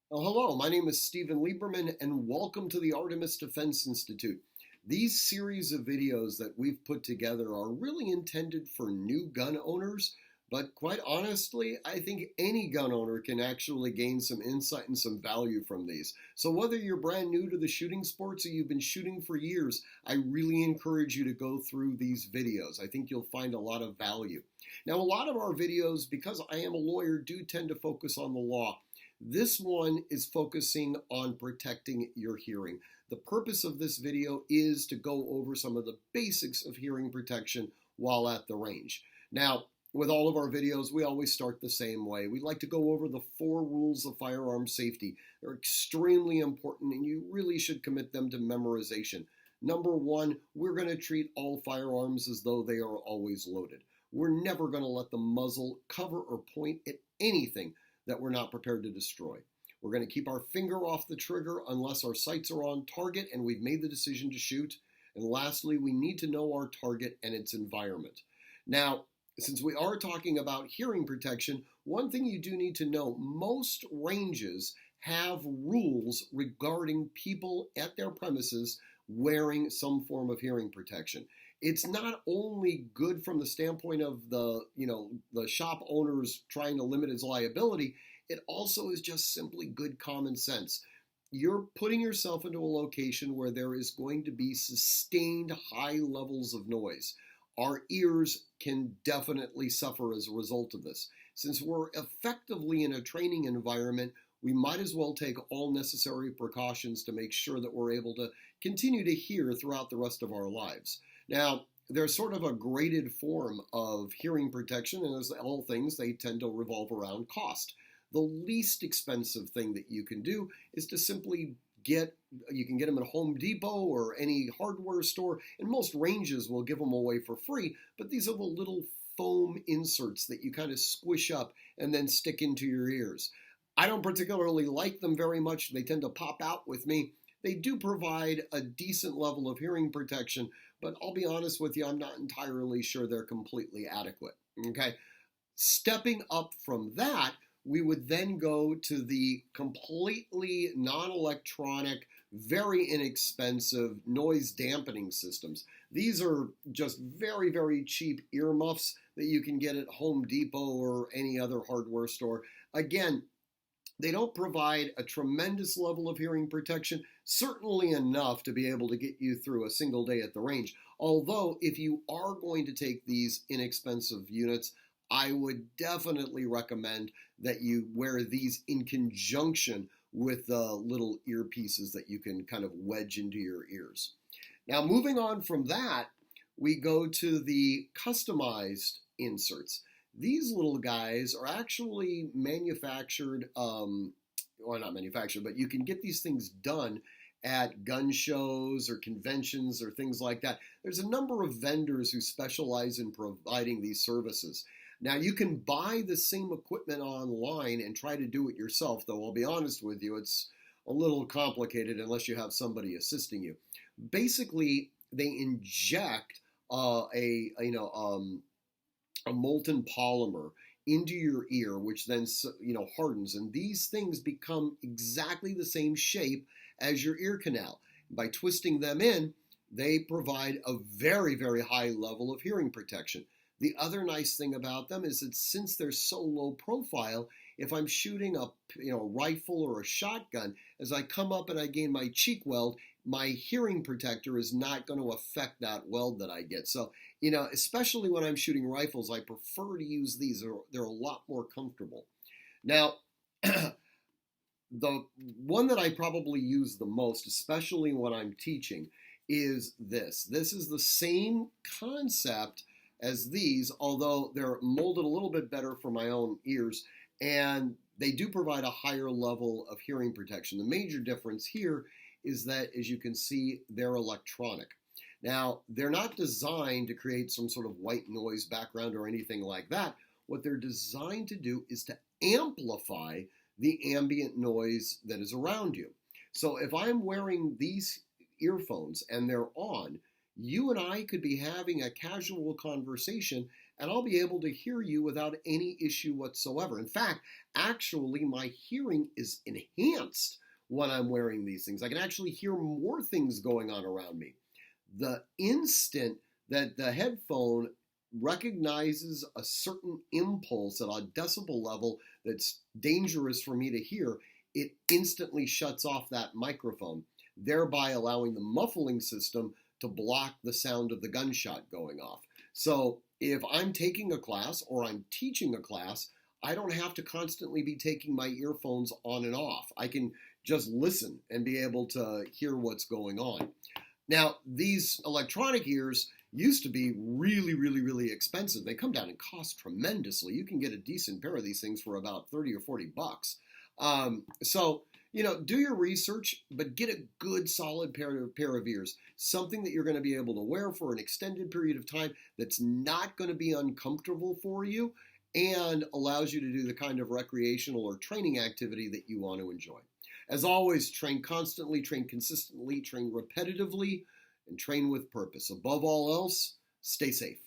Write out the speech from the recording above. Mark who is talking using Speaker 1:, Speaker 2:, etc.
Speaker 1: Well, hello, my name is Stephen Lieberman, and welcome to the Artemis Defense Institute. These series of videos that we've put together are really intended for new gun owners, but quite honestly, I think any gun owner can actually gain some insight and some value from these. So whether you're brand new to the shooting sports or you've been shooting for years, I really encourage you to go through these videos. I think you'll find a lot of value. Now, a lot of our videos, because I am a lawyer, do tend to focus on the law. This one is focusing on protecting your hearing. The purpose of this video is to go over some of the basics of hearing protection while at the range. Now, with all of our videos, we always start the same way. We like to go over the 4 rules of firearm safety. They're extremely important, and you really should commit them to memorization. Number 1, we're going to treat all firearms as though they are always loaded. We're never going to let the muzzle cover or point at anything that we're not prepared to destroy. We're going to keep our finger off the trigger unless our sights are on target and we've made the decision to shoot. And lastly, we need to know our target and its environment. Now, since we are talking about hearing protection, one thing you do need to know, most ranges have rules regarding people at their premises wearing some form of hearing protection. It's not only good from the standpoint of the shop owners trying to limit its liability, it also is just simply good common sense. You're putting yourself into a location where there is going to be sustained high levels of noise. Our ears can definitely suffer as a result of this. Since we're effectively in a training environment, we might as well take all necessary precautions to make sure that we're able to continue to hear throughout the rest of our lives. Now, there's sort of a graded form of hearing protection, and as all things, they tend to revolve around cost. The least expensive thing that you can do is to simply you can get them at Home Depot or any hardware store, and most ranges will give them away for free, but these are the little foam inserts that you kind of squish up and then stick into your ears. I don't particularly like them very much. They tend to pop out with me. They do provide a decent level of hearing protection, but I'll be honest with you, I'm not entirely sure they're completely adequate. Okay? Stepping up from that, we would then go to the completely non-electronic, very inexpensive noise dampening systems. These are just very, very cheap earmuffs that you can get at Home Depot or any other hardware store. Again, they don't provide a tremendous level of hearing protection, certainly enough to be able to get you through a single day at the range. Although, if you are going to take these inexpensive units, I would definitely recommend that you wear these in conjunction with the little earpieces that you can kind of wedge into your ears. Now, moving on from that, we go to the customized inserts. These little guys are actually manufactured, well, not manufactured, but you can get these things done at gun shows or conventions or things like that. There's a number of vendors who specialize in providing these services. Now, you can buy the same equipment online and try to do it yourself, though I'll be honest with you, it's a little complicated unless you have somebody assisting you. Basically, they inject a molten polymer into your ear, which then hardens, and these things become exactly the same shape as your ear canal. By twisting them in, they provide a very, very high level of hearing protection. The other nice thing about them is that since they're so low profile, if I'm shooting a rifle or a shotgun, as I come up and I gain my cheek weld, my hearing protector is not going to affect that weld that I get. So, especially when I'm shooting rifles, I prefer to use these. They're a lot more comfortable. Now, the one that I probably use the most, especially when I'm teaching, is this. This is the same concept as these, although they're molded a little bit better for my own ears, and they do provide a higher level of hearing protection. The major difference here is that, as you can see, they're electronic. Now, they're not designed to create some sort of white noise background or anything like that. What they're designed to do is to amplify the ambient noise that is around you. So if I'm wearing these earphones and they're on, you and I could be having a casual conversation, and I'll be able to hear you without any issue whatsoever. In fact, actually, my hearing is enhanced when I'm wearing these things. I can actually hear more things going on around me. The instant that the headphone recognizes a certain impulse at a decibel level that's dangerous for me to hear, it instantly shuts off that microphone, thereby allowing the muffling system to block the sound of the gunshot going off. So if I'm taking a class or I'm teaching a class, I don't have to constantly be taking my earphones on and off. I can just listen and be able to hear what's going on. Now, these electronic ears used to be really, really, really expensive. They come down in cost tremendously. You can get a decent pair of these things for about 30 or 40 bucks. So, do your research, but get a good solid pair of ears. Something that you're going to be able to wear for an extended period of time that's not going to be uncomfortable for you and allows you to do the kind of recreational or training activity that you want to enjoy. As always, train constantly, train consistently, train repetitively, and train with purpose. Above all else, stay safe.